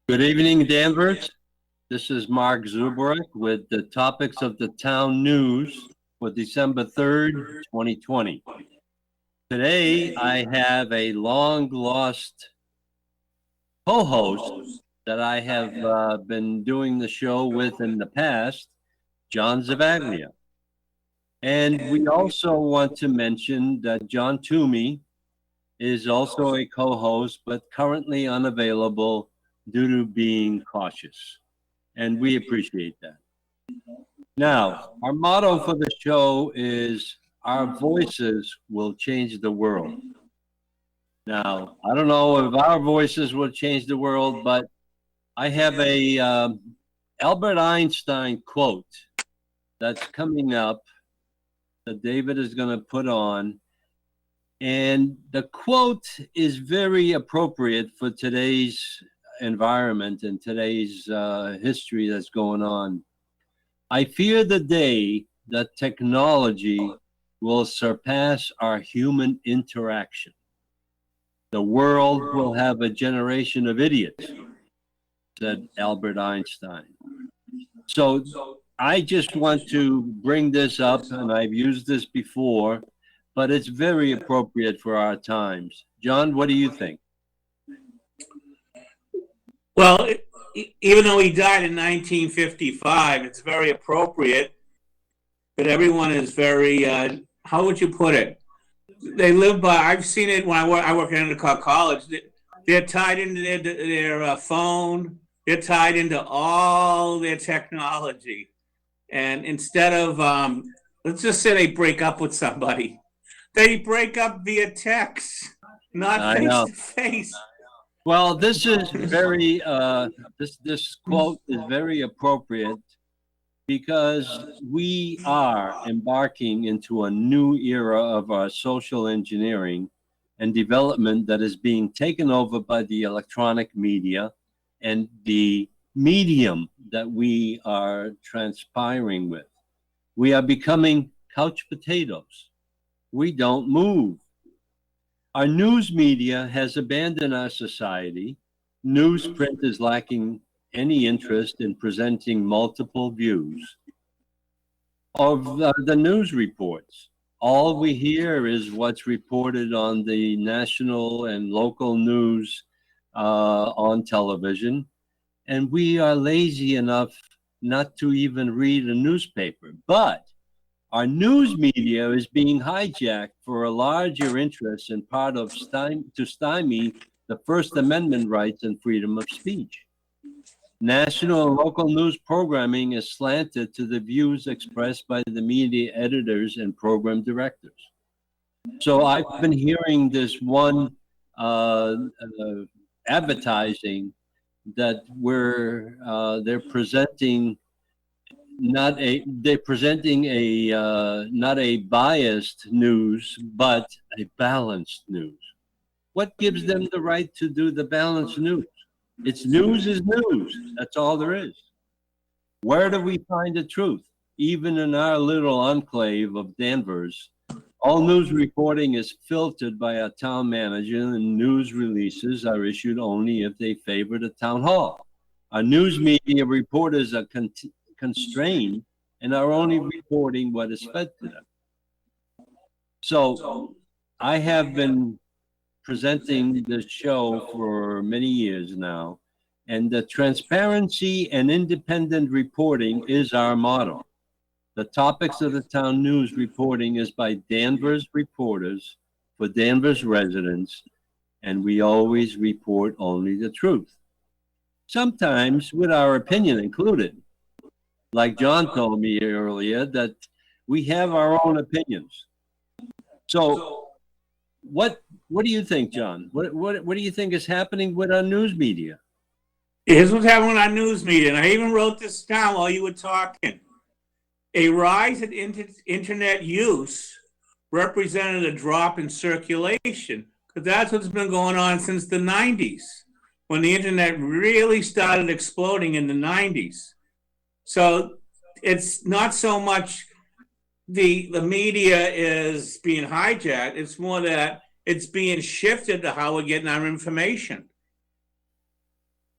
Good evening, Danvers. This is Mark Zubrick with the topics of the town news for December 3rd, 2020. Today, I have a long lost co host that I have been doing the show with in the past, John Zavaglia. And we also want to mention that John Toomey is also a co host, but currently unavailable due to being cautious. And we appreciate that. Now, our motto for the show is our voices will change the world. Now, I don't know if our voices will change the world, but I have a Albert Einstein quote that's coming up that David is going to put on. And the quote is very appropriate for today's environment and today's history that's going on. I fear the day that technology will surpass our human interaction. The world will have a generation of idiots, said Albert Einstein. So I just want to bring this up, and I've used this before, but it's very appropriate for our times. John, what do you think? Well, even though he died in 1955, it's very appropriate that everyone is very, how would you put it? They live by, I've seen it when I work at Endicott College. They're tied into their phone, they're tied into all their technology. And instead of, let's just say they break up with somebody, they break up via text, not face to face. Well, this is very this quote is very appropriate because we are embarking into a new era of our social engineering and development that is being taken over by the electronic media and the medium that we are transpiring with. We are becoming couch potatoes. We don't move. Our news media has abandoned our society. Newsprint is lacking any interest in presenting multiple views of the news reports. All we hear is what's reported on the national and local news on television, and we are lazy enough not to even read a newspaper. But our news media is being hijacked for a larger interest and part of to stymie the First Amendment rights and freedom of speech. National and local news programming is slanted to the views expressed by the media editors and program directors. So I've been hearing this one advertising that they're presenting not a biased news, but a balanced news. What gives them the right to do the balanced news? It's news is news. That's all there is. Where do we find the truth? Even in our little enclave of Danvers, all news reporting is filtered by our town manager, and news releases are issued only if they favor the town hall. Our news media reporters are constrained and are only reporting what is fed to them. So I have been presenting this show for many years now, and the transparency and independent reporting is our motto. The topics of the town news reporting is by Danvers reporters for Danvers residents, and we always report only the truth, sometimes with our opinion included. Like John told me earlier, that we have our own opinions. So what do you think, John? What do you think is happening with our news media? Here's what's happening with our news media, and I even wrote this down while you were talking. A rise in internet use represented a drop in circulation, because that's what's been going on since the 90s, when the internet really started exploding in the 90s. So it's not so much the media is being hijacked, it's more that it's being shifted to how we're getting our information.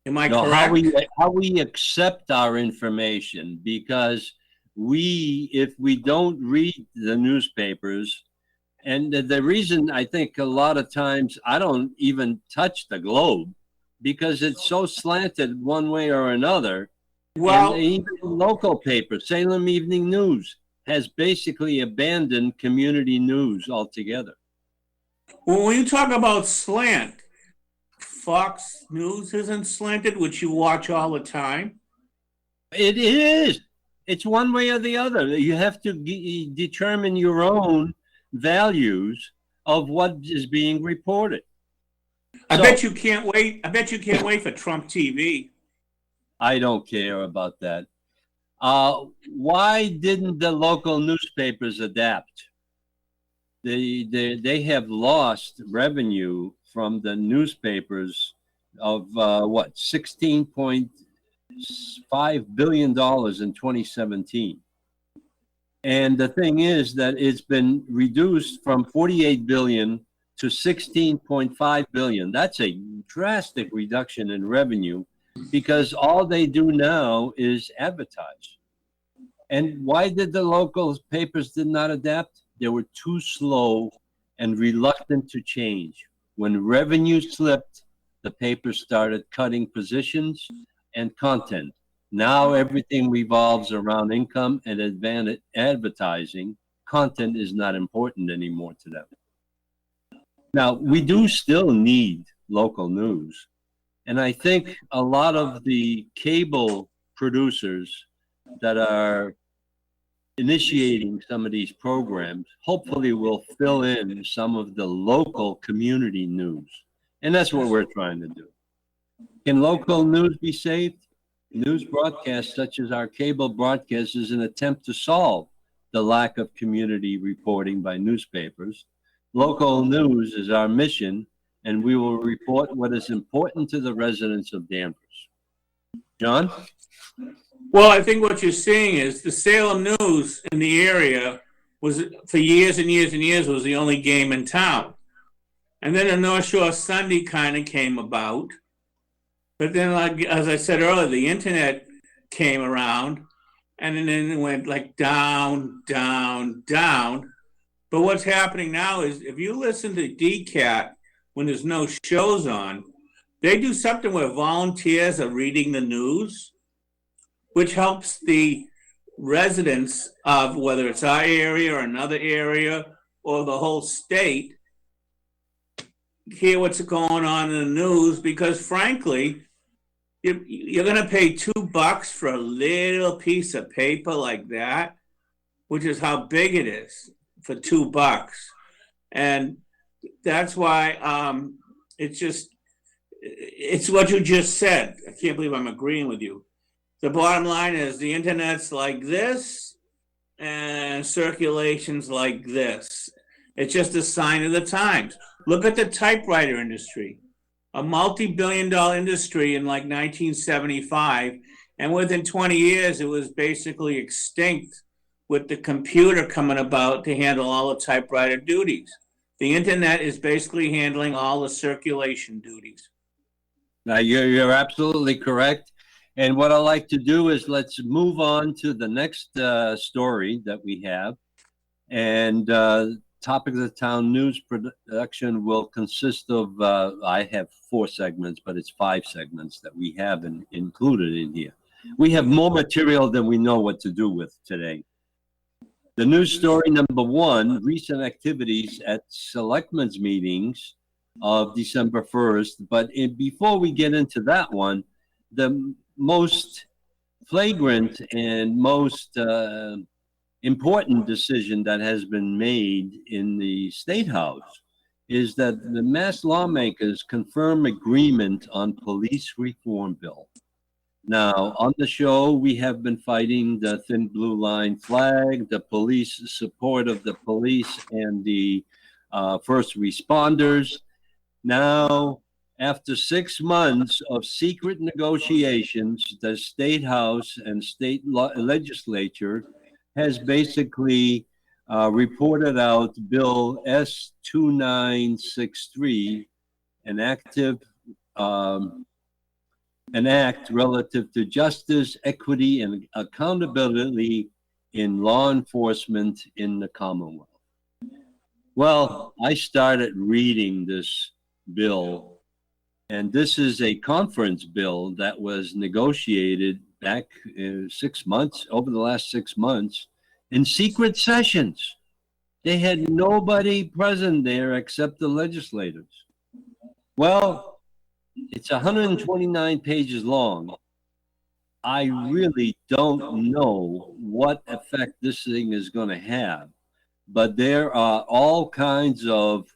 Am I No, correct? how we accept our information, because if we don't read the newspapers, and the reason I think a lot of times I don't even touch the Globe, because it's so slanted one way or another. And Well, even the local paper, Salem Evening News, has basically abandoned community news altogether. well, when you talk about slant, Fox News isn't slanted, which you watch all the time. It is. It's one way or the other. You have to determine your own values of what is being reported. I So bet you can't wait. I bet you can't wait for Trump TV. I don't care about that. Why didn't the local newspapers adapt? They have lost revenue from the newspapers of what, $16.5 billion in 2017. And the thing is that it's been reduced from 48 billion to 16.5 billion. That's a drastic reduction in revenue, because all they do now is advertise. And why did the local papers did not adapt? They were too slow and reluctant to change. When revenue slipped, the papers started cutting positions and content. Now everything revolves around income and advertising. Content is not important anymore to them. Now, we do still need local news. And I think a lot of the cable producers that are initiating some of these programs hopefully will fill in some of the local community news. And that's what we're trying to do. Can local news be saved? News broadcasts such as our cable broadcast is an attempt to solve the lack of community reporting by newspapers. Local news is our mission, and we will report what is important to the residents of Danvers. John? Well, I think what you're seeing is the Salem News in the area was, for years and years and years, was the only game in town. And then the North Shore Sunday kind of came about. But then, like, as I said earlier, the internet came around, and then it went like down, down, down. But what's happening now is if you listen to DCAT when there's no shows on, they do something where volunteers are reading the news, which helps the residents of whether it's our area or another area or the whole state hear what's going on in the news, because frankly, you're going to pay $2 for a little piece of paper like that, which is how big it is, for $2. And that's why it's what you just said. I can't believe I'm agreeing with you. The bottom line is the internet's like this and circulation's like this. It's just a sign of the times. Look at the typewriter industry, a multi-billion-dollar industry in like 1975, and within 20 years, it was basically extinct with the computer coming about to handle all the typewriter duties. The internet is basically handling all the circulation duties. Now, you're absolutely correct. And what I like to do is let's move on to the next story that we have. And topic of the town news production will consist of, I have 4 segments, but it's 5 segments that we have included in here. We have more material than we know what to do with today. The news story number 1, recent activities at selectmen's meetings of December 1st. But before we get into that one, the most flagrant and most important decision that has been made in the State House is that the Mass lawmakers confirm agreement on police reform bill. Now, on the show, we have been fighting the thin blue line flag, the police support of the police and the first responders. Now, after 6 months of secret negotiations, the State House and state legislature has basically reported out Bill S-2963, an active an act relative to justice, equity, and accountability in law enforcement in the Commonwealth. Well, I started reading this bill, and this is a conference bill that was negotiated back 6 months, over the last 6 months, in secret sessions. They had nobody present there except the legislators. Well, it's 129 pages long. I really don't know what effect this thing is going to have, but there are all kinds of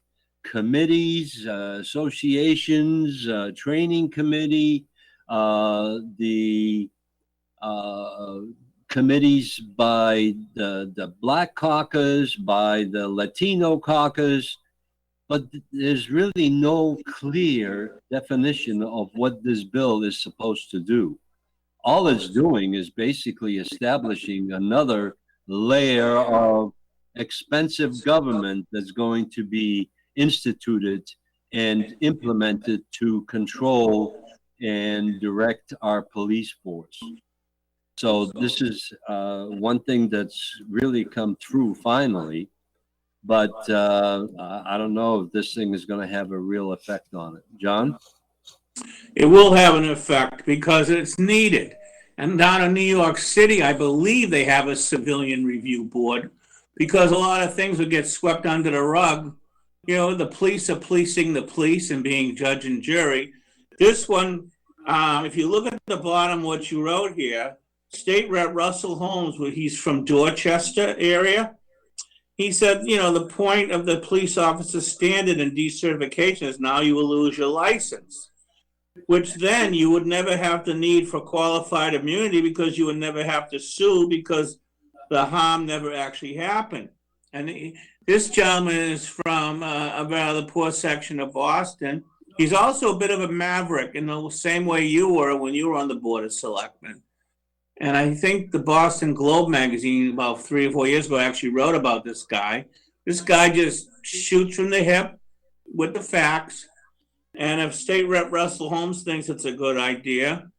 committees, associations, training committee, the committees by the Black Caucus, by the Latino Caucus, but there's really no clear definition of what this bill is supposed to do. All it's doing is basically establishing another layer of expensive government that's going to be instituted and implemented to control and direct our police force. So this is one thing that's really come through finally, but I don't know if this thing is going to have a real effect on it. John? It will have an effect because it's needed. And down in New York City, I believe they have a civilian review board because a lot of things would get swept under the rug. You know, the police are policing the police and being judge and jury. This one, if you look at the bottom, what you wrote here, State Rep Russell Holmes, he's from Dorchester area. He said, you know, the point of the police officer standard and decertification is now you will lose your license, which then you would never have the need for qualified immunity because you would never have to sue because the harm never actually happened. And this gentleman is from a rather poor section of Boston. He's also a bit of a maverick in the same way you were when you were on the Board of Selectmen. And I think the Boston Globe magazine about 3 or 4 years ago actually wrote about this guy. This guy just shoots from the hip with the facts. And if State Rep Russell Holmes thinks it's a good idea,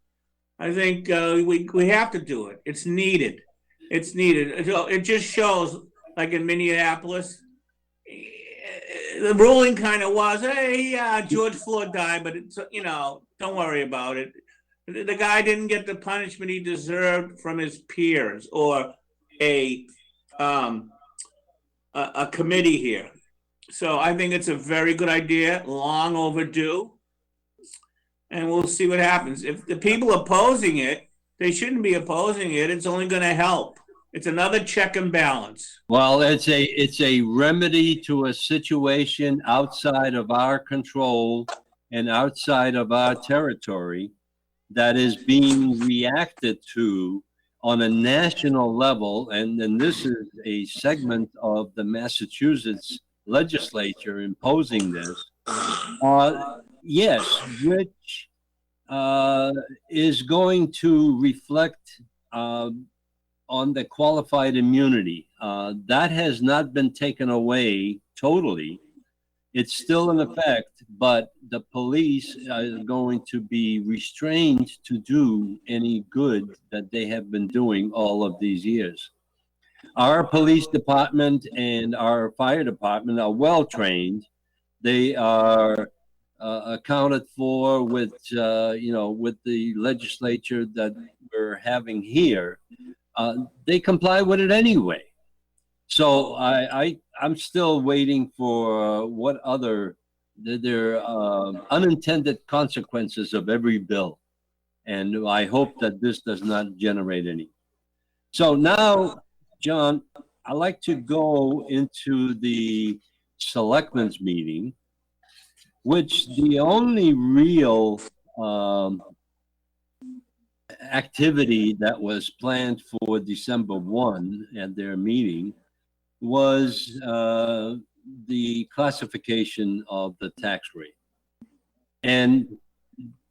I think we have to do it. It's needed. It's needed. It just shows, like in Minneapolis, the ruling kind of was, hey, yeah, George Floyd died, but it's, you know, don't worry about it. The guy didn't get the punishment he deserved from his peers or a committee here. So I think it's a very good idea, long overdue, and we'll see what happens. If the people opposing it, they shouldn't be opposing it. It's only going to help. It's another check and balance. Well, it's a remedy to a situation outside of our control and outside of our territory that is being reacted to on a national level. And then this is a segment of the Massachusetts legislature imposing this. Yes, which is going to reflect on the qualified immunity. That has not been taken away totally. It's still in effect, but the police are going to be restrained to do any good that they have been doing all of these years. Our police department and our fire department are well trained. They are accounted for with, with the legislature that we're having here. They comply with it anyway. So I'm still waiting for what other there are unintended consequences of every bill, and I hope that this does not generate any. So now, John, I'd like to go into the selectmen's meeting, which the only real activity that was planned for December 1 at their meeting was the classification of the tax rate. And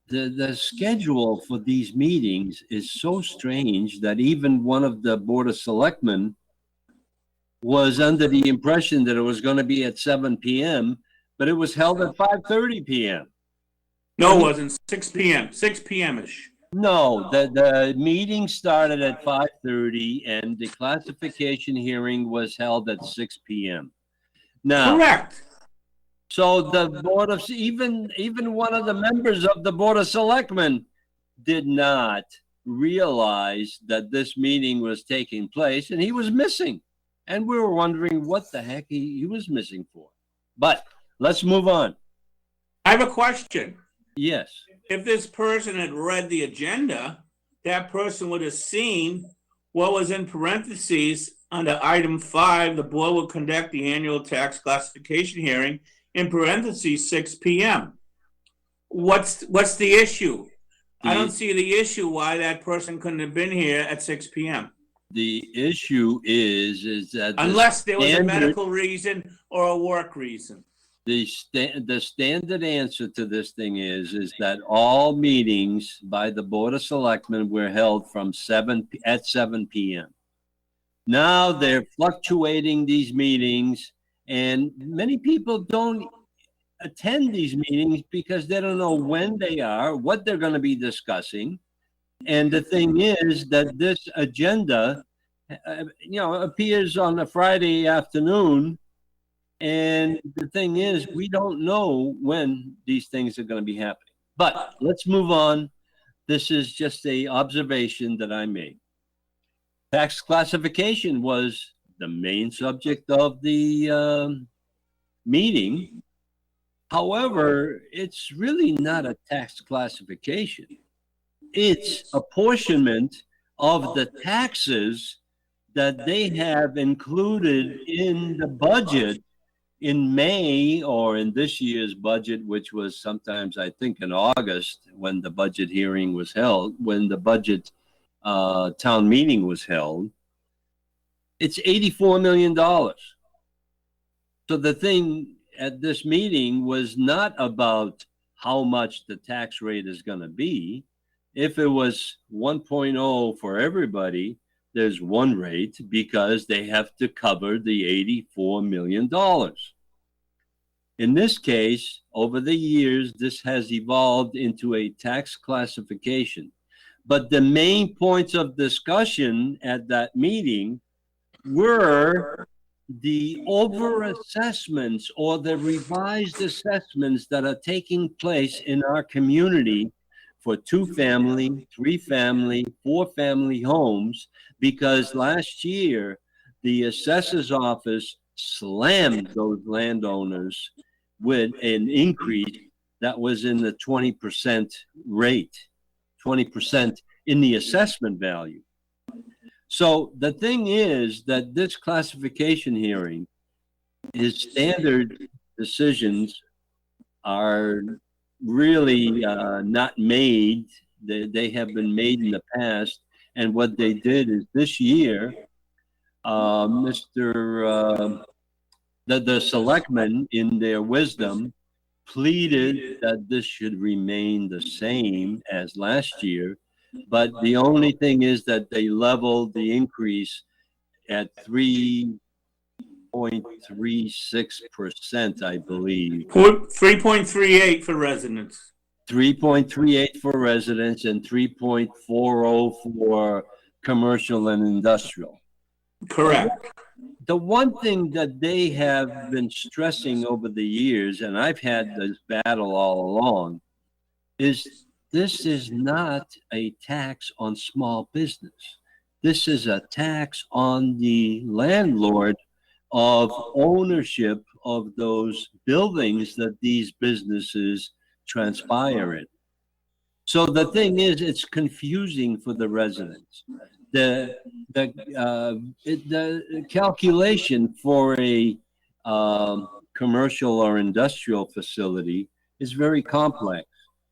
the schedule for these meetings is so strange that even one of the Board of Selectmen was under the impression that it was going to be at 7 p.m., but it was held at 5:30 p.m. No, it wasn't. 6 p.m. 6 p.m.-ish. No, the meeting started at 5:30 and the classification hearing was held at 6 p.m. Now, Correct. so the Board of, even one of the members of the Board of Selectmen did not realize that this meeting was taking place and he was missing. And we were wondering what the heck he was missing for. But let's move on. I have a question. Yes. If this person had read the agenda, that person would have seen what was in parentheses under item 5. The board will conduct the annual tax classification hearing in parentheses 6 p.m. What's the issue? I don't see the issue why that person couldn't have been here at 6 p.m. The issue is that unless there was a medical reason or a work reason. The standard answer to this thing is that all meetings by the Board of Selectmen were held from 7 p.m. Now they're fluctuating these meetings, and many people don't attend these meetings because they don't know when they are, what they're going to be discussing. And the thing is that this agenda, appears on a Friday afternoon. And the thing is, we don't know when these things are going to be happening. But let's move on. This is just an observation that I made. Tax classification was the main subject of the meeting. However, it's really not a tax classification. It's apportionment of the taxes that they have included in the budget in May, or in this year's budget, which was sometimes, I think, in August, when the budget hearing was held, when the budget town meeting was held, it's $84 million. So the thing at this meeting was not about how much the tax rate is going to be. If it was 1.0 for everybody, there's one rate because they have to cover the $84 million. In this case, over the years, this has evolved into a tax classification. But the main points of discussion at that meeting were the overassessments or the revised assessments that are taking place in our community for 2-family, 3-family, 4-family homes, because last year the assessor's office slammed those landowners with an increase that was in the 20% rate, 20% in the assessment value. So the thing is that this classification hearing, his standard decisions are really not made. They have been made in the past. And what they did is this year, the selectmen, in their wisdom, pleaded that this should remain the same as last year. But the only thing is that they leveled the increase at 3.36%, I believe. 3.38 for residents. 3.38 for residents and 3.40 for commercial and industrial. Correct. The one thing that they have been stressing over the years, and I've had this battle all along, is this is not a tax on small business. This is a tax on the landlord of ownership of those buildings that these businesses transpire in. So the thing is, it's confusing for the residents. The calculation for a commercial or industrial facility is very complex,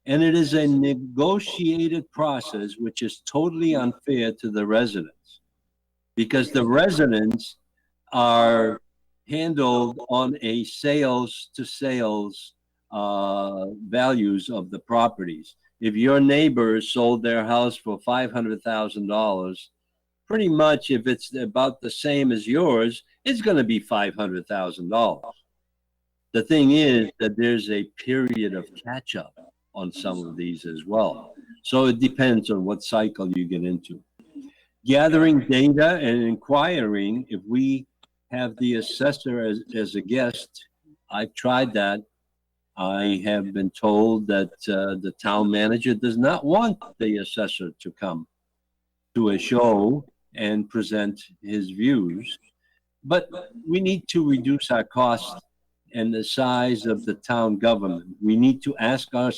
and it is a negotiated process which is totally unfair to the residents, because the residents are handled on a sales to sales values of the properties. If your neighbors sold their house for $500,000, pretty much if it's about the same as yours, it's going to be $500,000. The thing is that there's a period of catch up on some of these as well. So it depends on what cycle you get into. Gathering data and inquiring, if we have the assessor as a guest, I've tried that. I have been told that the town manager does not want the assessor to come to a show and present his views. But we need to reduce our costs and the size of the town government. We need to ask our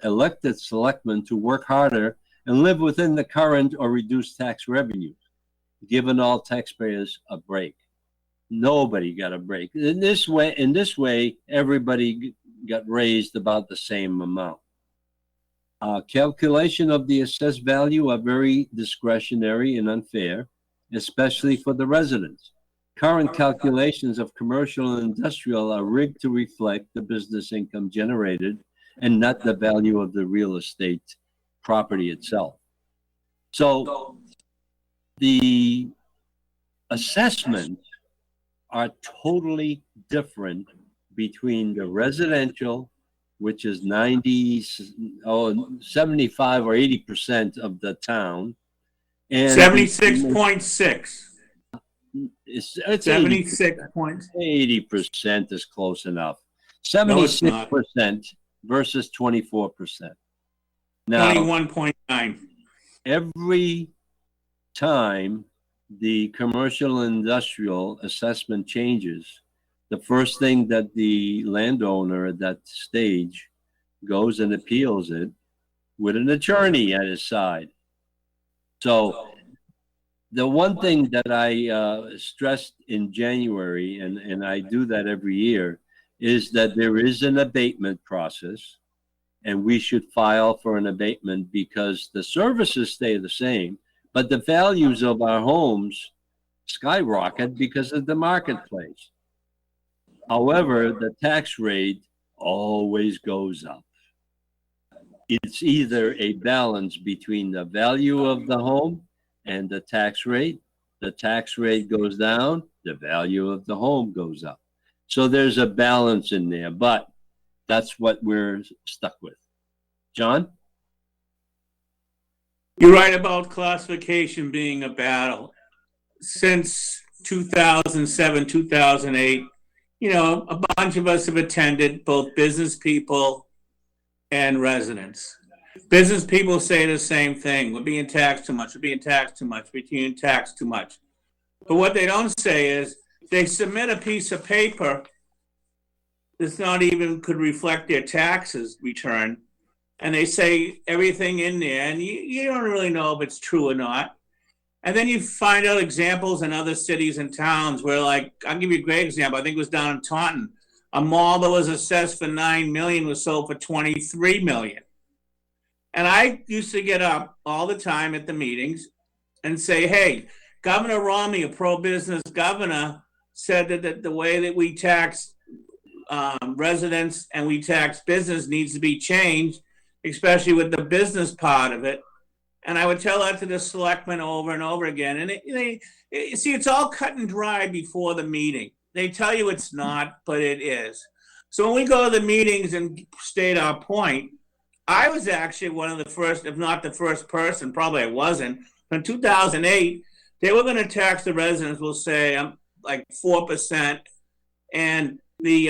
elected selectmen to work harder and live within the current or reduced tax revenues, giving all taxpayers a break. Nobody got a break. In this way, everybody got raised about the same amount. Calculation of the assessed value are very discretionary and unfair, especially for the residents. Current calculations of commercial and industrial are rigged to reflect the business income generated and not the value of the real estate property itself. So the assessments are totally different between the residential, which is 75 or 80% of the town, and 76.6. It's 76 points. 80% is close enough. No, it's not. 76% versus 24%. Now, 21.9. every time the commercial and industrial assessment changes, the first thing that the landowner at that stage goes and appeals it with an attorney at his side. So the one thing that I stressed in January, and I do that every year, is that there is an abatement process, and we should file for an abatement because the services stay the same, but the values of our homes skyrocket because of the marketplace. However, the tax rate always goes up. It's either a balance between the value of the home and the tax rate. The tax rate goes down, the value of the home goes up. So there's a balance in there, but that's what we're stuck with. John? You're right about classification being a battle. Since 2007, 2008, a bunch of us have attended, both business people and residents. Business people say the same thing. We're being taxed too much. We're being taxed too much. We're being taxed too much. But what they don't say is they submit a piece of paper that's not even could reflect their taxes return. And they say everything in there, and you don't really know if it's true or not. And then you find out examples in other cities and towns where, like, I'll give you a great example. I think it was down in Taunton. A mall that was assessed for $9 million was sold for $23 million. And I used to get up all the time at the meetings and say, hey, Governor Romney, a pro-business governor, said that the way that we tax residents and we tax business needs to be changed, especially with the business part of it. And I would tell that to the selectmen over and over again. And it's all cut and dry before the meeting. They tell you it's not, but it is. So when we go to the meetings and state our point, I was actually one of the first, if not the first person, probably I wasn't. In 2008, they were going to tax the residents, we'll say, like 4%, and the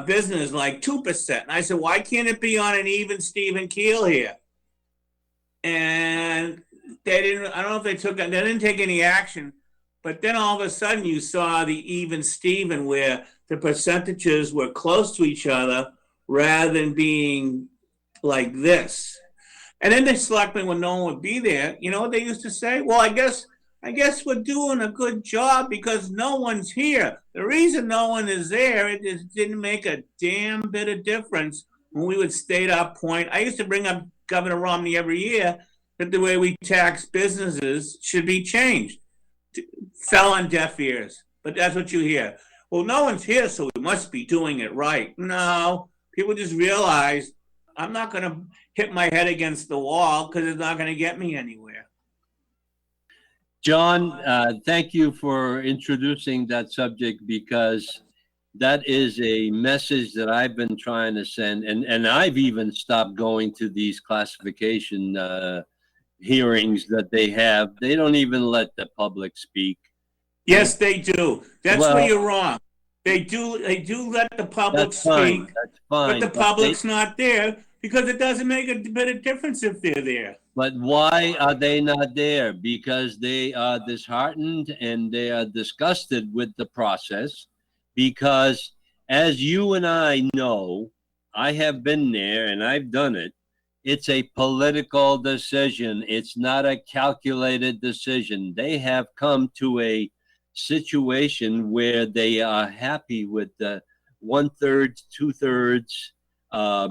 business like 2%. And I said, why can't it be on an even Steven keel here? And they didn't, I don't know if they didn't take any action, but then all of a sudden you saw the even Steven where the percentages were close to each other rather than being like this. And then the selectmen, when no one would be there, you know what they used to say? Well, I guess we're doing a good job because no one's here. The reason no one is there, it just didn't make a damn bit of difference when we would state our point. I used to bring up Governor Romney every year that the way we tax businesses should be changed. Fell on deaf ears, but that's what you hear. Well, no one's here, so we must be doing it right. No, people just realize I'm not going to hit my head against the wall because it's not going to get me anywhere. John, thank you for introducing that subject because that is a message that I've been trying to send, and I've even stopped going to these classification hearings that they have. They don't even let the public speak. Yes, they do. That's where Well, you're wrong. They do let the public that's fine. speak, That's but the fine. public's not there because it doesn't make a bit of difference if they're there. But why are they not there? Because they are disheartened and they are disgusted with the process. Because as you and I know, I have been there and I've done it. It's a political decision. It's not a calculated decision. They have come to a situation where they are happy with the 1/3, 2/3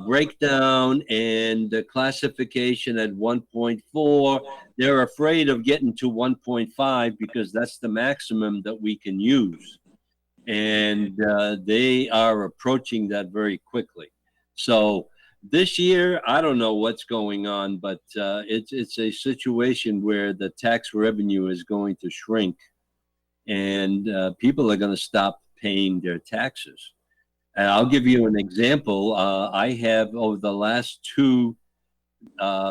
breakdown and the classification at 1.4. They're afraid of getting to 1.5 because that's the maximum that we can use. And they are approaching that very quickly. So this year, I don't know what's going on, but it's a situation where the tax revenue is going to shrink and people are going to stop paying their taxes. And I'll give you an example. I have over the last two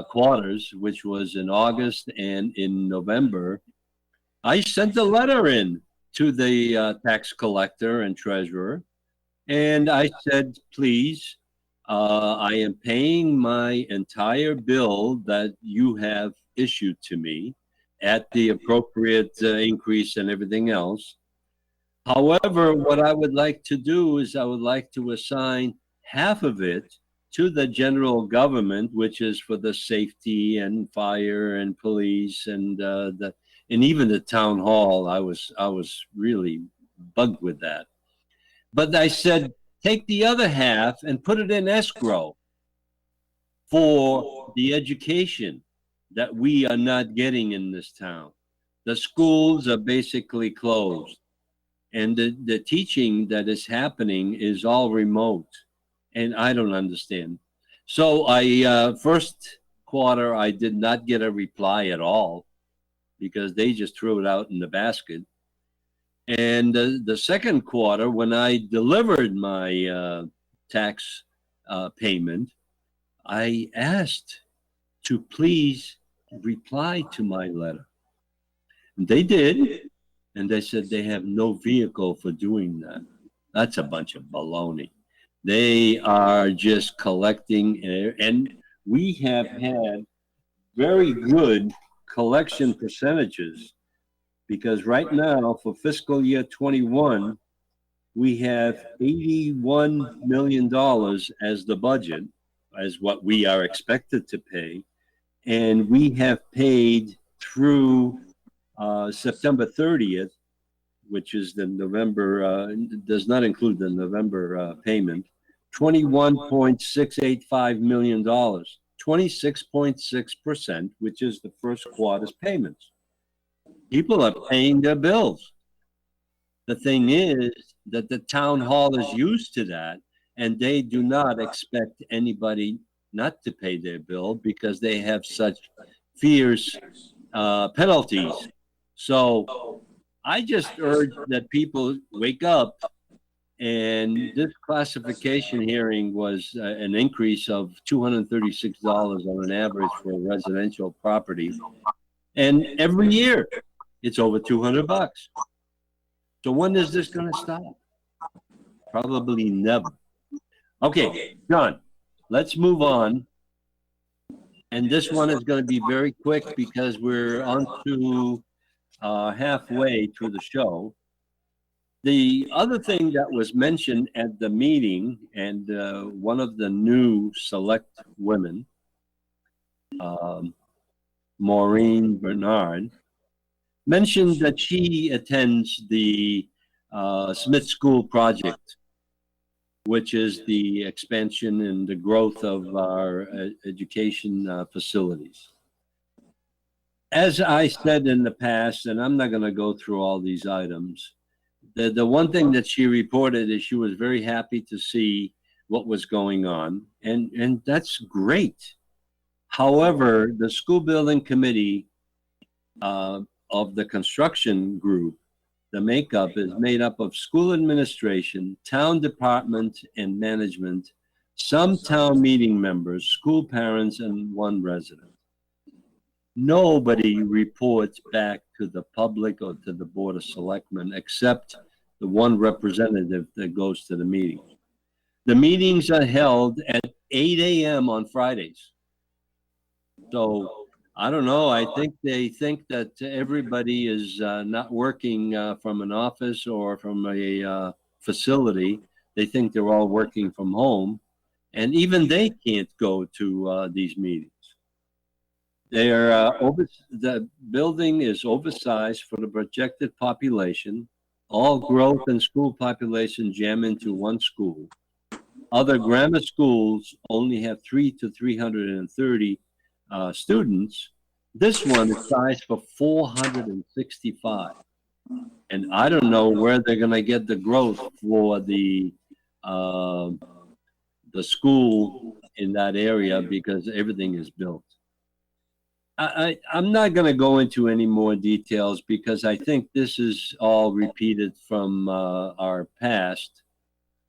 quarters, which was in August and in November, I sent a letter in to the tax collector and treasurer, and I said, please, I am paying my entire bill that you have issued to me at the appropriate increase and everything else. However, what I would like to do is I would like to assign half of it to the general government, which is for the safety and fire and police and even the town hall. I was really bugged with that. But I said, take the other half and put it in escrow for the education that we are not getting in this town. The schools are basically closed and the teaching that is happening is all remote and I don't understand. So I first quarter I did not get a reply at all because they just threw it out in the basket. And the second quarter, when I delivered my tax payment, I asked to please reply to my letter. And they did, and they said they have no vehicle for doing that. That's a bunch of baloney. They are just collecting, and we have had very good collection percentages because right now for fiscal year 21, we have $81 million as the budget, as what we are expected to pay. And we have paid through September 30th, which is the November, does not include the November payment, $21.685 million, 26.6%, which is the first quarter's payments. People are paying their bills. The thing is that the town hall is used to that, and they do not expect anybody not to pay their bill because they have such fierce penalties. So I just urge that people wake up. And this classification hearing was an increase of $236 on an average for a residential property. And every year it's over $200. So when is this going to stop? Probably never. Okay, John, let's move on. And this one is going to be very quick because we're on to halfway through the show. The other thing that was mentioned at the meeting, and one of the new select women, Maureen Bernard, mentioned that she attends the Smith School project, which is the expansion and the growth of our education facilities. As I said in the past, and I'm not going to go through all these items, the one thing that she reported is she was very happy to see what was going on, and that's great. However, the school building committee of the construction group the makeup is made up of school administration, town department and management, some town meeting members, school parents, and one resident. Nobody reports back to the public or to the Board of Selectmen except the one representative that goes to the meeting. The meetings are held at 8 a.m. on Fridays. So I don't know. I think they think that everybody is not working from an office or from a facility. They think they're all working from home. And even they can't go to these meetings. The building is oversized for the projected population. All growth and school population jam into one school. Other grammar schools only have 300 to 330 students. This one is sized for 465. And I don't know where they're going to get the growth for the school in that area because everything is built. I'm not going to go into any more details because I think this is all repeated from our past.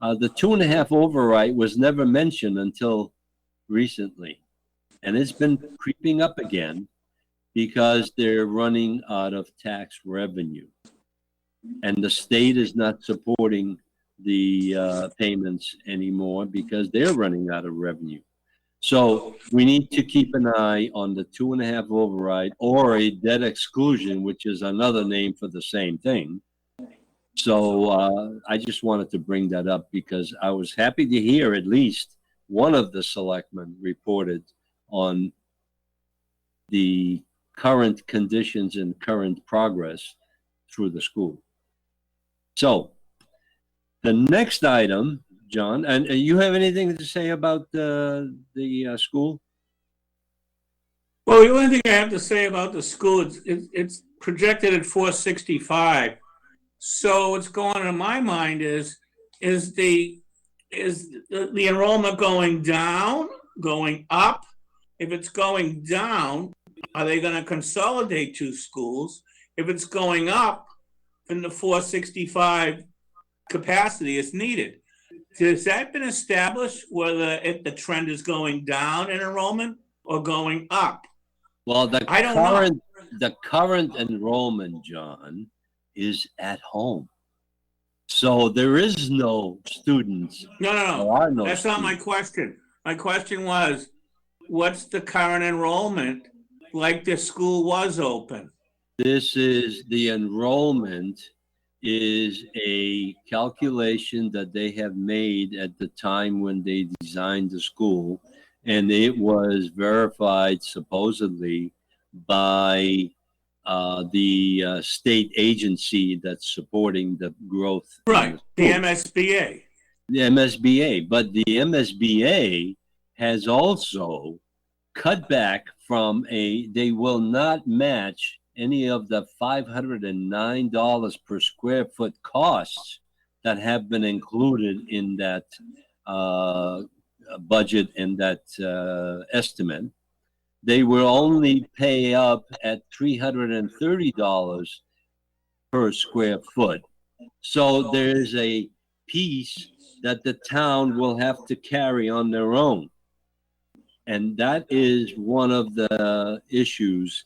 The 2.5 override was never mentioned until recently, and it's been creeping up again because they're running out of tax revenue, and the state is not supporting the payments anymore because they're running out of revenue. So we need to keep an eye on the 2.5 override or a debt exclusion, which is another name for the same thing. So I just wanted to bring that up because I was happy to hear at least one of the selectmen reported on the current conditions and current progress through the school. So the next item, John, and you have anything to say about the school? Well, the only thing I have to say about the school, it's projected at 465. So what's going on in my mind is the enrollment going down, going up? If it's going down, are they going to consolidate two schools? If it's going up, then the 465 capacity is needed. Has that been established whether the trend is going down in enrollment or going up? Well, the current enrollment, John, is at home. So there is no students. No. That's not my question. My question was, what's the current enrollment like the school was open? This is the enrollment is a calculation that they have made at the time when they designed the school, and it was verified supposedly by the state agency that's supporting the growth. Right, the MSBA. The MSBA, but the MSBA has also cut back from they will not match any of the $509 per square foot costs that have been included in that budget and that estimate. They will only pay up at $330 per square foot. So there's a piece that the town will have to carry on their own. And that is one of the issues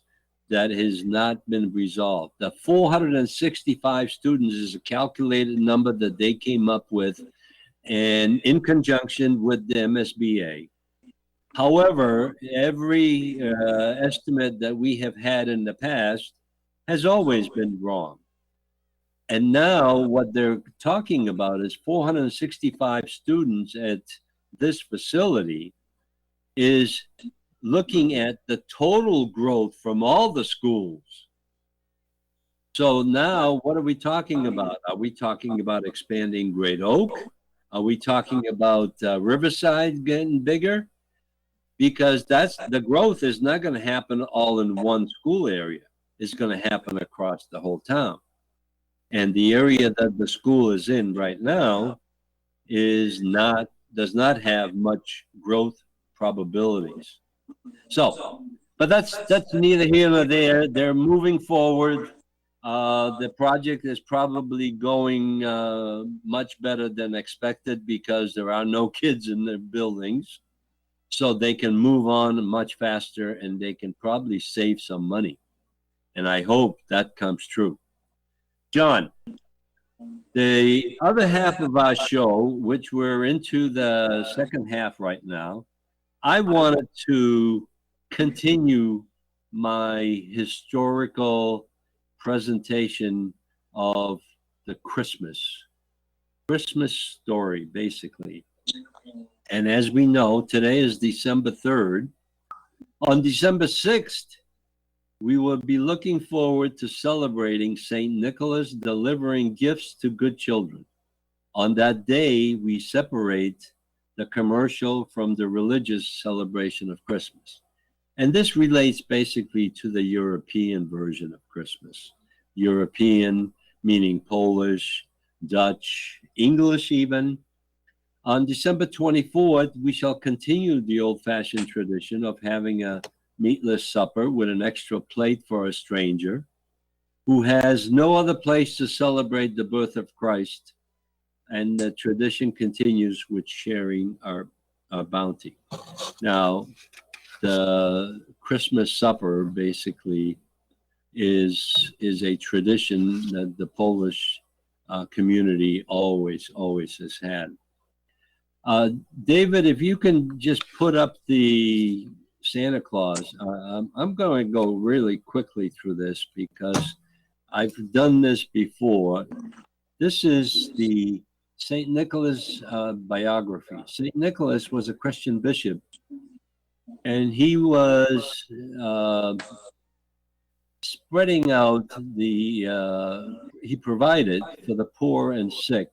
that has not been resolved. The 465 students is a calculated number that they came up with and in conjunction with the MSBA. However, every estimate that we have had in the past has always been wrong. And now what they're talking about is 465 students at this facility is looking at the total growth from all the schools. So now what are we talking about? Are we talking about expanding Great Oak? Are we talking about Riverside getting bigger? Because the growth is not going to happen all in one school area. It's going to happen across the whole town. And the area that the school is in right now does not have much growth probabilities. So, but that's neither here nor there. They're moving forward. The project is probably going much better than expected because there are no kids in the buildings. So they can move on much faster and they can probably save some money. And I hope that comes true. John, the other half of our show, which we're into the second half right now, I wanted to continue my historical presentation of the Christmas story, basically. And as we know, today is December 3rd. On December 6th, we will be looking forward to celebrating St. Nicholas delivering gifts to good children. On that day, we separate the commercial from the religious celebration of Christmas. And this relates basically to the European version of Christmas. European, meaning Polish, Dutch, English even. On December 24th, we shall continue the old-fashioned tradition of having a meatless supper with an extra plate for a stranger who has no other place to celebrate the birth of Christ. And the tradition continues with sharing our bounty. Now, the Christmas supper basically is a tradition that the Polish community always has had. David, if you can just put up the Santa Claus. I'm going to go really quickly through this because I've done this before. This is the St. Nicholas biography. St. Nicholas was a Christian bishop, and he was spreading out he provided for the poor and sick,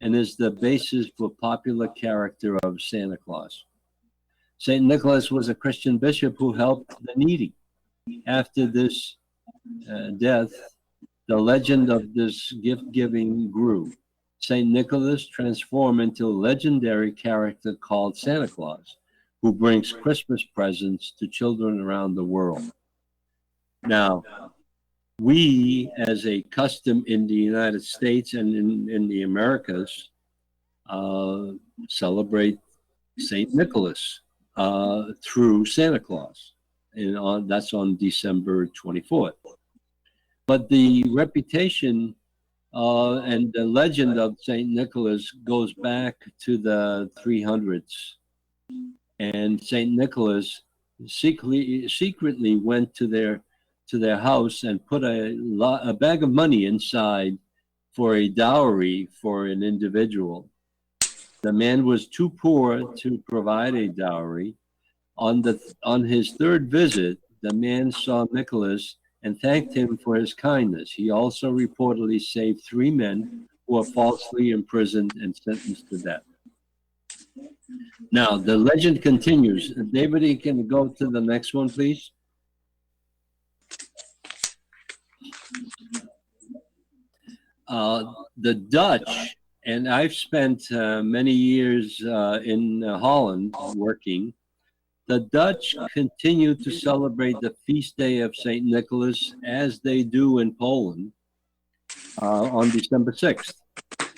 and is the basis for popular character of Santa Claus. St. Nicholas was a Christian bishop who helped the needy. After this death, the legend of this gift-giving grew. St. Nicholas transformed into a legendary character called Santa Claus, who brings Christmas presents to children around the world. Now, we, as a custom in the United States and in the Americas, celebrate St. Nicholas through Santa Claus. And that's on December 24th. But the reputation and the legend of St. Nicholas goes back to the 300s. And St. Nicholas secretly went to their house and put a bag of money inside for a dowry for an individual. The man was too poor to provide a dowry. On his third visit, the man saw Nicholas and thanked him for his kindness. He also reportedly saved 3 men who were falsely imprisoned and sentenced to death. Now, the legend continues. David, you can go to the next one, please. The Dutch, and I've spent many years in Holland working. The Dutch continue to celebrate the feast day of St. Nicholas as they do in Poland on December 6th.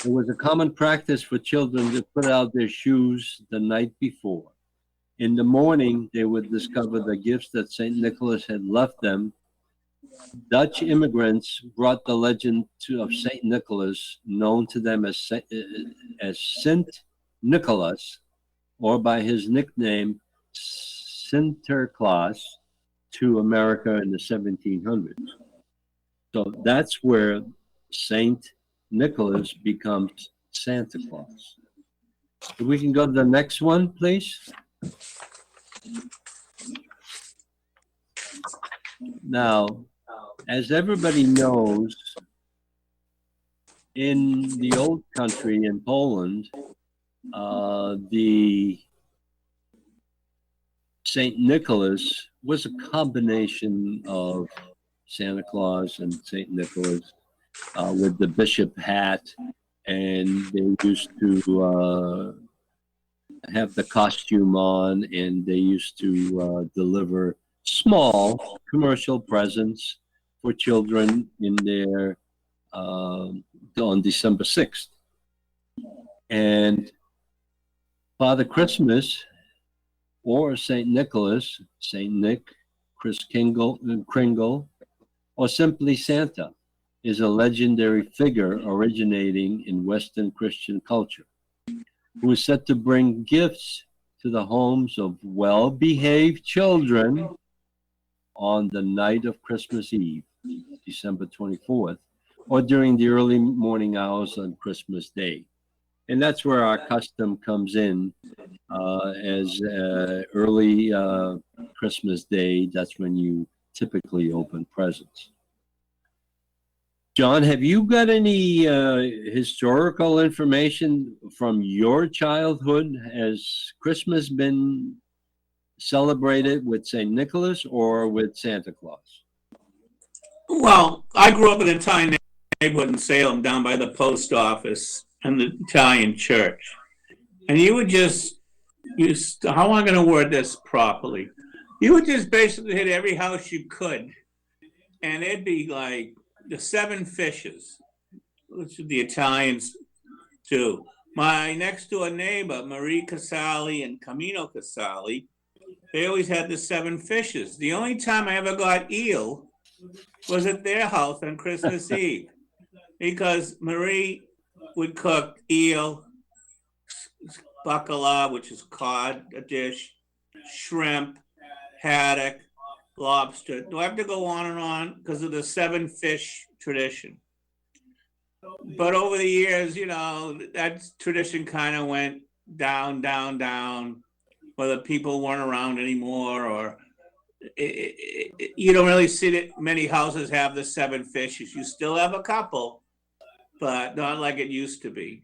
It was a common practice for children to put out their shoes the night before. In the morning, they would discover the gifts that St. Nicholas had left them. Dutch immigrants brought the legend of St. Nicholas, known to them as Sint Nicholas, or by his nickname, Sinterklaas, to America in the 1700s. So that's where St. Nicholas becomes Santa Claus. If we can go to the next one, please. Now, as everybody knows, in the old country in Poland, the St. Nicholas was a combination of Santa Claus and St. Nicholas with the bishop hat, and they used to have the costume on, and they used to deliver small commercial presents for children in their on December 6th. And Father Christmas or St. Nicholas, St. Nick, Kringle, or simply Santa is a legendary figure originating in Western Christian culture, who is said to bring gifts to the homes of well-behaved children on the night of Christmas Eve, December 24th, or during the early morning hours on Christmas Day. And that's where our custom comes in as early Christmas Day. That's when you typically open presents. John, have you got any historical information from your childhood? Has Christmas been celebrated with St. Nicholas or with Santa Claus? Well, I grew up in an Italian neighborhood in Salem down by the post office and the Italian church. And you would just how am I going to word this properly? You would just basically hit every house you could, and it'd be like the seven fishes, which the Italians do. My next door neighbor, Marie Casali and Camino Casali, they always had the seven fishes. The only time I ever got eel was at their house on Christmas Eve, because Marie would cook eel, bacala, which is cod, a dish, shrimp, haddock, lobster. Do I have to go on and on because of the seven fish tradition? But over the years, that tradition kind of went down, whether people weren't around anymore, or you don't really see that many houses have the seven fishes. You still have a couple, but not like it used to be.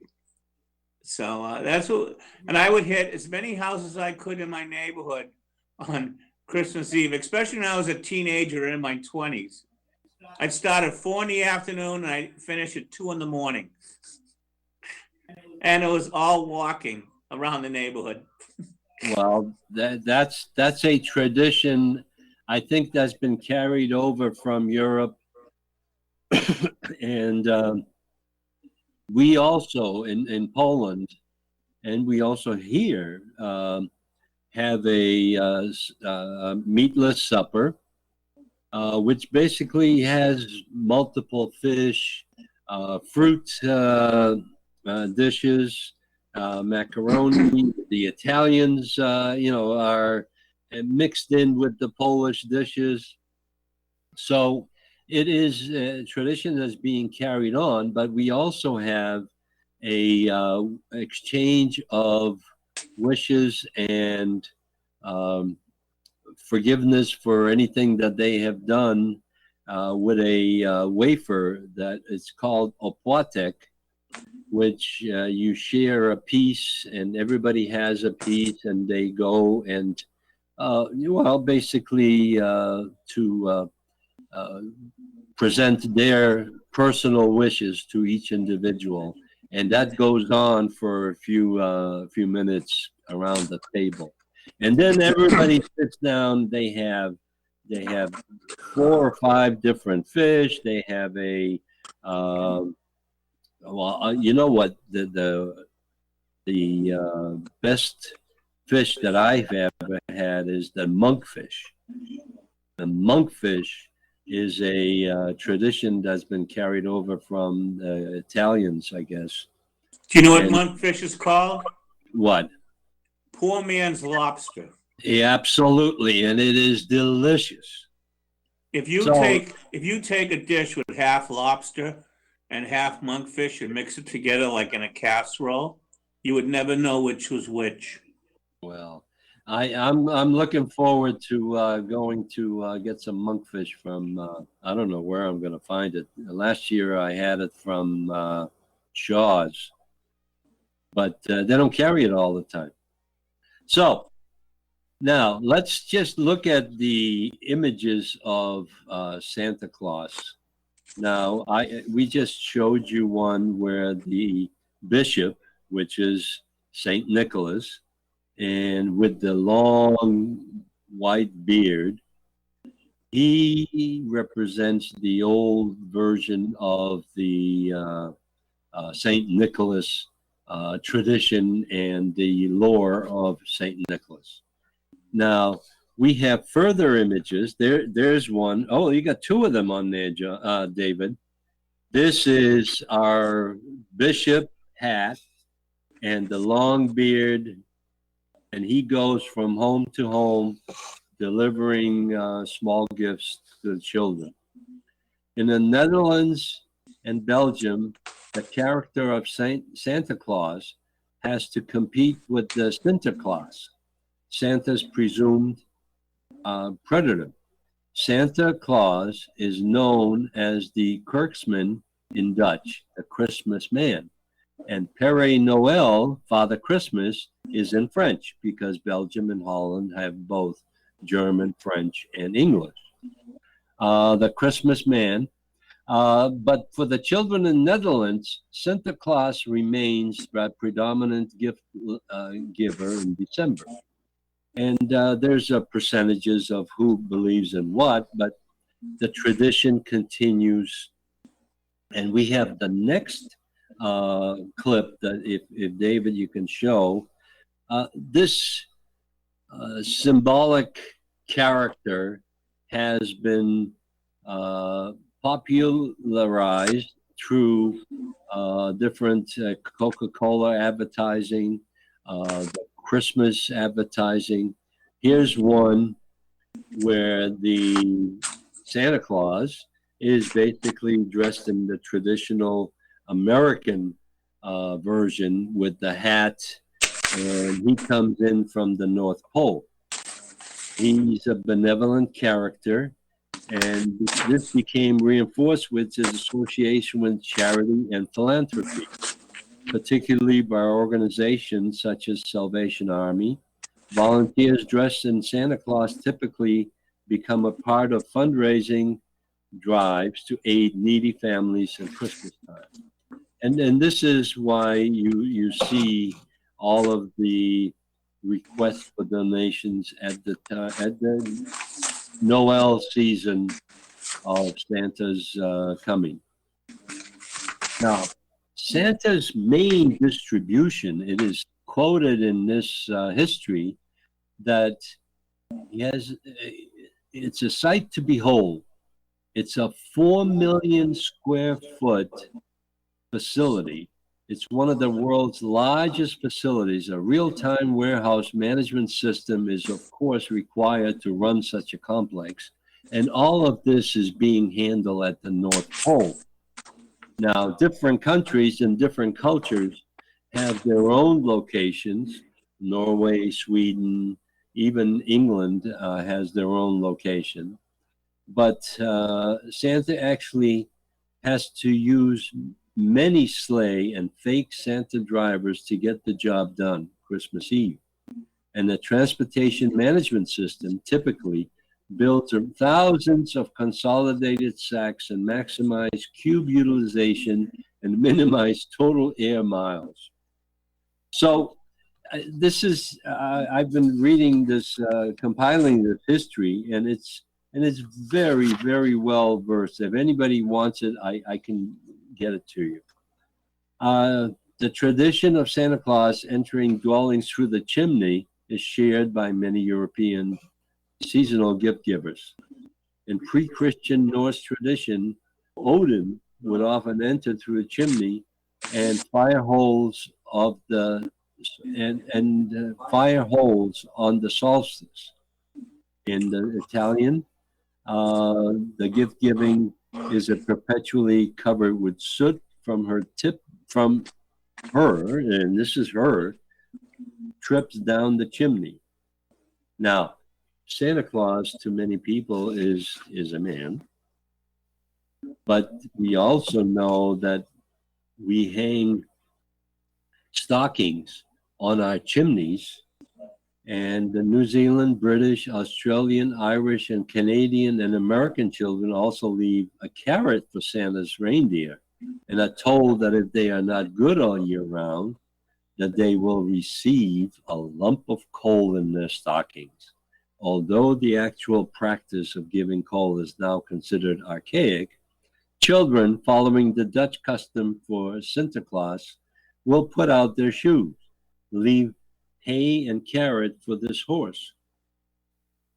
So that's what, and I would hit as many houses as I could in my neighborhood on Christmas Eve, especially when I was a teenager in my 20s. I'd start at 4 in the afternoon and I'd finish at 2 in the morning. And it was all walking around the neighborhood. Well, that's a tradition. I think that's been carried over from Europe. And we also in Poland, and we also here have a meatless supper, which basically has multiple fish, fruit dishes, macaroni. The Italians, are mixed in with the Polish dishes. So it is a tradition that's being carried on, but we also have a exchange of wishes and forgiveness for anything that they have done with a wafer that is called opłatek, which you share a piece and everybody has a piece, and they go and basically to present their personal wishes to each individual, and that goes on for a few minutes around the table, and then everybody sits down. They have 4 or 5 different fish. They have a you know what, the best fish that I've ever had is the monkfish. The monkfish is a tradition that's been carried over from the Italians, I guess. Do you know what monkfish is called? What? Poor man's lobster. Yeah, absolutely, and it is delicious. If you take a dish with half lobster and half monkfish and mix it together like in a casserole, you would never know which was which. Well, I'm looking forward to going to get some monkfish from I don't know where I'm going to find it. Last year I had it from Shaw's, but they don't carry it all the time. So now let's just look at the images of Santa Claus. Now we just showed you one where the bishop, which is Saint Nicholas, and with the long white beard, He represents the old version of the Saint Nicholas tradition and the lore of Saint Nicholas. Now, we have further images. There's one. Oh, you got two of them on there, David. This is our bishop hat and the long beard, and he goes from home to home delivering small gifts to the children. In the Netherlands and Belgium, the character of Santa Claus has to compete with the Sinterklaas, Santa's presumed predator. Santa Claus is known as the Kerksman in Dutch, the Christmas man. And Père Noël, Father Christmas, is in French because Belgium and Holland have both German, French, and English. The Christmas man. But for the children in the Netherlands, Santa Claus remains the predominant gift giver in December. And there's percentages of who believes in what, but the tradition continues. And we have the next clip that if David, you can show. This symbolic character has been popularized through different Coca-Cola advertising, the Christmas advertising. Here's one where the Santa Claus is basically dressed in the traditional American version with the hat, and he comes in from the North Pole. He's a benevolent character, and this became reinforced with his association with charity and philanthropy, particularly by organizations such as Salvation Army. Volunteers dressed in Santa Claus typically become a part of fundraising drives to aid needy families at Christmas time. And this is why you see all of the requests for donations at the Noel season of Santa's coming. Now, Santa's main distribution, it is quoted in this history that he has, it's a sight to behold. It's a 4 million square foot facility. It's one of the world's largest facilities. A real-time warehouse management system is, of course, required to run such a complex. And all of this is being handled at the North Pole. Now, different countries and different cultures have their own locations. Norway, Sweden, even England has their own location. But Santa actually has to use many sleigh and fake Santa drivers to get the job done Christmas Eve. And the transportation management system typically builds thousands of consolidated sacks and maximize cube utilization and minimize total air miles. So this is, I've been reading this, compiling this history, and it's very, very well versed. If anybody wants it, I can get it to you. The tradition of Santa Claus entering dwellings through the chimney is shared by many European seasonal gift givers. In pre-Christian Norse tradition, Odin would often enter through a chimney and fire holes of the fire holes on the solstice. In the Italian, the gift giving is perpetually covered with soot from her, and this is her, trips down the chimney. Now, Santa Claus to many people is a man, but we also know that we hang stockings on our chimneys, and the New Zealand, British, Australian, Irish, and Canadian and American children also leave a carrot for Santa's reindeer and are told that if they are not good all year round, that they will receive a lump of coal in their stockings. Although the actual practice of giving coal is now considered archaic, children, following the Dutch custom for Sinterklaas, will put out their shoes, leave hay and carrot for this horse,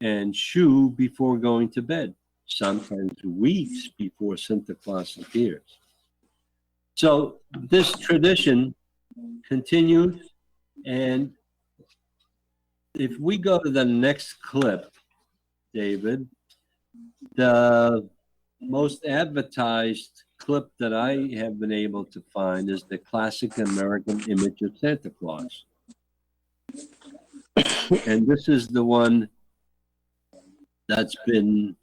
and shoe before going to bed, sometimes weeks before Sinterklaas appears. So this tradition continues, and if we go to the next clip, David, the most advertised clip that I have been able to find is the classic American image of Santa Claus. And this is the one that's been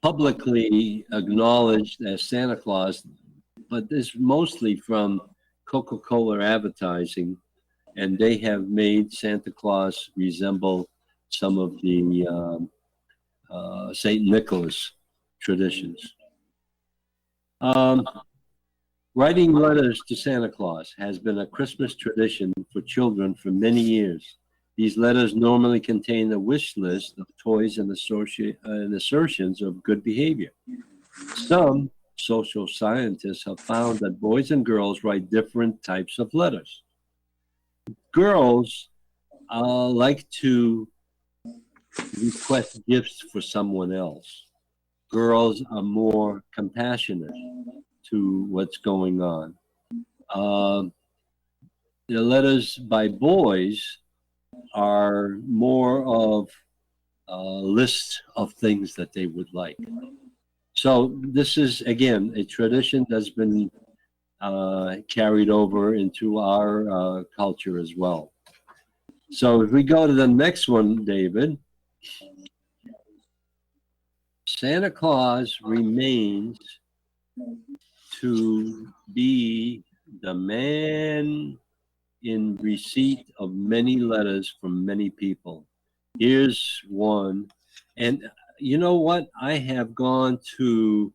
publicly acknowledged as Santa Claus, but this mostly from Coca-Cola advertising, and they have made Santa Claus resemble some of the St. Nicholas traditions. Writing letters to Santa Claus has been a Christmas tradition for children for many years. These letters normally contain a wish list of toys and assertions of good behavior. Some social scientists have found that boys and girls write different types of letters. Girls like to request gifts for someone else. Girls are more compassionate to what's going on. The letters by boys are more of a list of things that they would like. So this is, again, a tradition that's been carried over into our culture as well. So if we go to the next one, David, Santa Claus remains to be the man in receipt of many letters from many people. Here's one. And you know what? I have gone to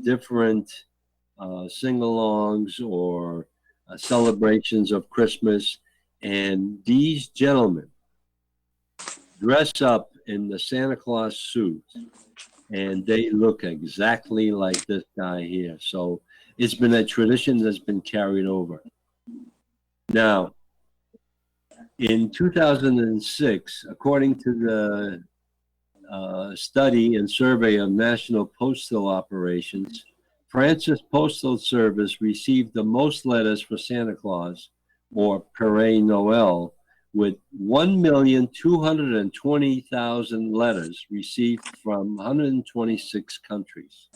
different sing-alongs or celebrations of Christmas, and these gentlemen dress up in the Santa Claus suit, and they look exactly like this guy here. So it's been a tradition that's been carried over. Now, in 2006, according to the study and survey of national postal operations, France's Postal Service received the most letters for Santa Claus, or Père Noël, with 1,220,000 letters received from 126 countries.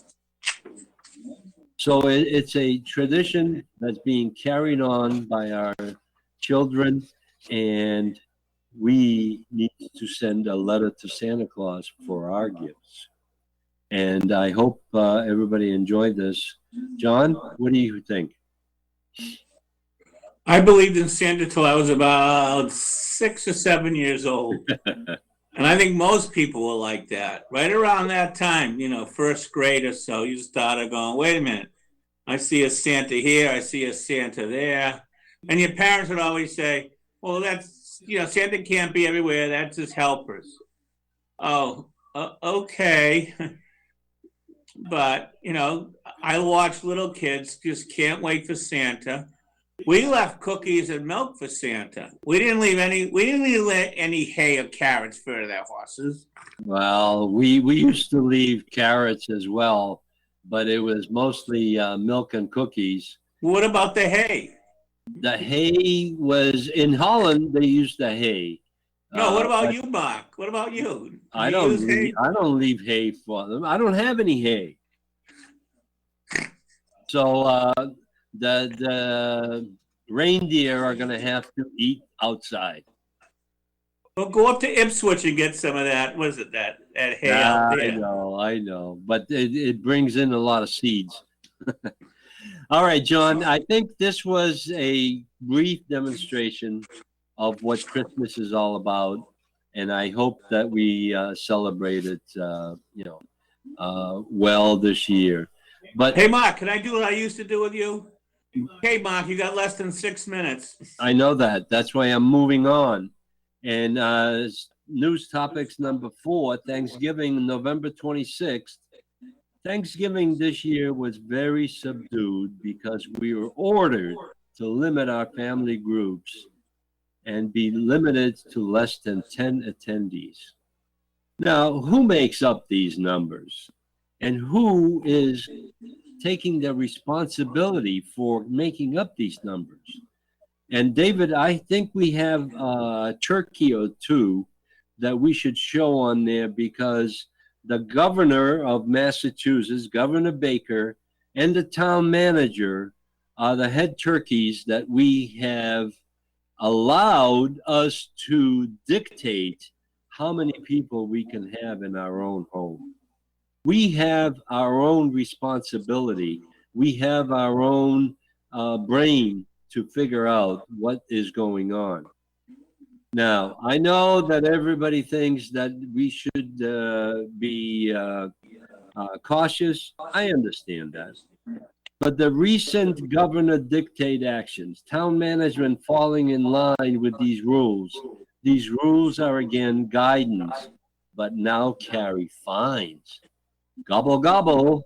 So it's a tradition that's being carried on by our children, and we need to send a letter to Santa Claus for our gifts. And I hope everybody enjoyed this. John, what do you think? I believed in Santa till I was about 6 or 7 years old. And I think most people were like that. Right around that time, first grade or so, you started going, wait a minute. I see a Santa here. I see a Santa there. And your parents would always say, well, that's, Santa can't be everywhere. That's his helpers. Oh, okay. But, I watch little kids just can't wait for Santa. We left cookies and milk for Santa. We didn't leave any hay or carrots for their horses. Well, we used to leave carrots as well, but it was mostly milk and cookies. What about the hay? The hay was in Holland. They used the hay. No, what about you, Mark? What about you? I don't leave hay for them. I don't have any hay. So the reindeer are going to have to eat outside. Well, go up to Ipswich and get some of that. What is it, that hay out there? I know. But it brings in a lot of seeds. All right, John, I think this was a brief demonstration of what Christmas is all about. And I hope that we celebrate it, well this year. But hey, Mark, can I do what I used to do with you? Hey, Mark, you got less than 6 minutes. I know that. That's why I'm moving on. And news topics number 4, Thanksgiving, November 26th. Thanksgiving this year was very subdued because we were ordered to limit our family groups and be limited to less than 10 attendees. Now, who makes up these numbers? And who is taking the responsibility for making up these numbers? And David, I think we have a turkey or two that we should show on there because the governor of Massachusetts, Governor Baker, and the town manager are the head turkeys that we have allowed us to dictate how many people we can have in our own home. We have our own responsibility. We have our own brain to figure out what is going on. Now, I know that everybody thinks that we should be cautious. I understand that. But the recent governor dictate actions, town management falling in line with these rules are again guidance, but now carry fines. Gobble, gobble.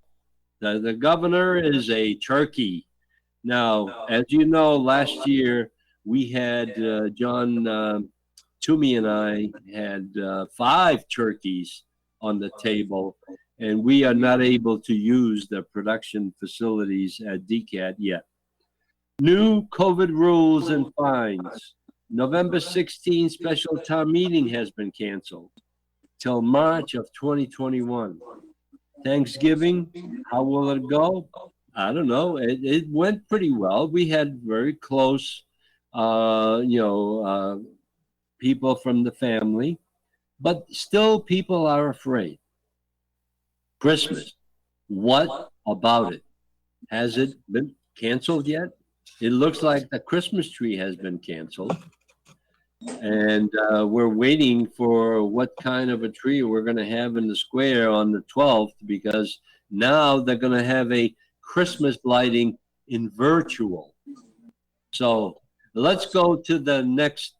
The governor is a turkey. Now, as you know, last year we had John Toomey and I had 5 turkeys on the table, and we are not able to use the production facilities at DCAT yet. New COVID rules and fines. November 16 special town meeting has been canceled till March of 2021. Thanksgiving, how will it go? I don't know. It went pretty well. We had very close, people from the family, but still people are afraid. Christmas, what about it? Has it been canceled yet? It looks like the Christmas tree has been canceled. And we're waiting for what kind of a tree we're going to have in the square on the 12th, because now they're going to have a Christmas lighting in virtual. So let's go to the next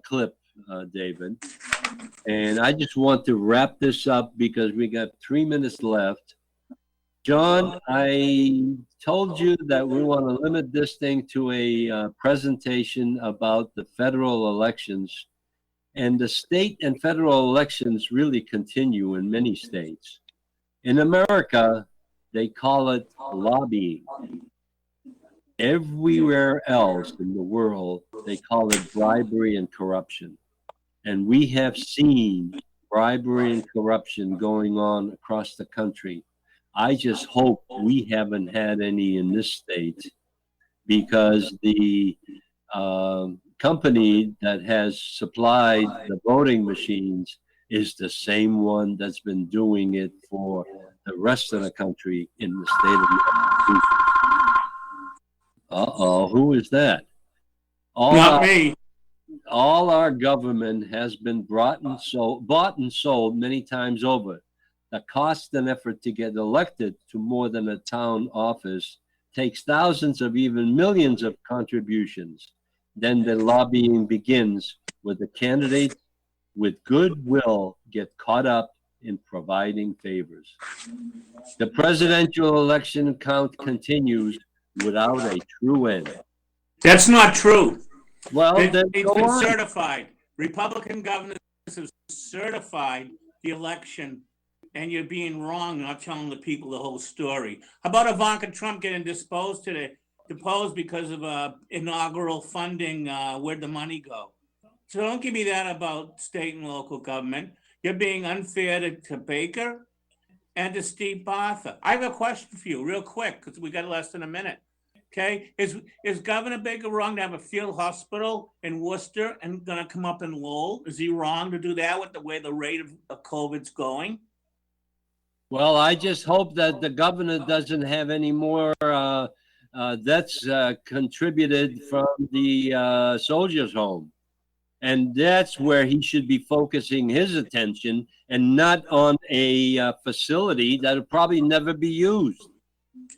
clip, David. And I just want to wrap this up because we got 3 minutes left. John, I told you that we want to limit this thing to a presentation about the federal elections. And the state and federal elections really continue in many states. In America, they call it lobbying. Everywhere else in the world, they call it bribery and corruption. And we have seen bribery and corruption going on across the country. I just hope we haven't had any in this state, because the company that has supplied the voting machines is the same one that's been doing it for the rest of the country in the state of Massachusetts. Uh-oh, who is that? Not me. All our government has been bought and sold many times over. The cost and effort to get elected to more than a town office takes thousands of even millions of contributions. Then the lobbying begins with the candidates with goodwill get caught up in providing favors. The presidential election count continues without a true end. That's not true. Well, It's then go been on. certified. Republican governors have certified the election, and you're being wrong, not telling the people the whole story. How about Ivanka Trump getting deposed because of inaugural funding? Where'd the money go? So don't give me that about state and local government. You're being unfair to Baker and to Steve Bartha. I have a question for you real quick, because we got less than a minute. Okay, is Governor Baker wrong to have a field hospital in Worcester and going to come up in Lowell? Is he wrong to do that with the way the rate of COVID's going? Well, I just hope that the governor doesn't have any more deaths contributed from the soldiers' home. And that's where he should be focusing his attention, and not on a facility that will probably never be used.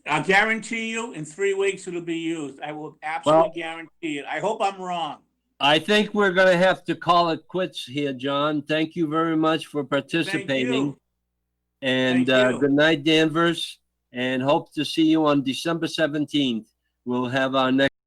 I guarantee you in 3 weeks it'll be used. I will absolutely guarantee it. I hope I'm wrong. I think we're going to have to call it quits here, John. Thank you very much for Thank participating. you. And Thank you. good night, Danvers, and hope to see you on December 17th. We'll have our next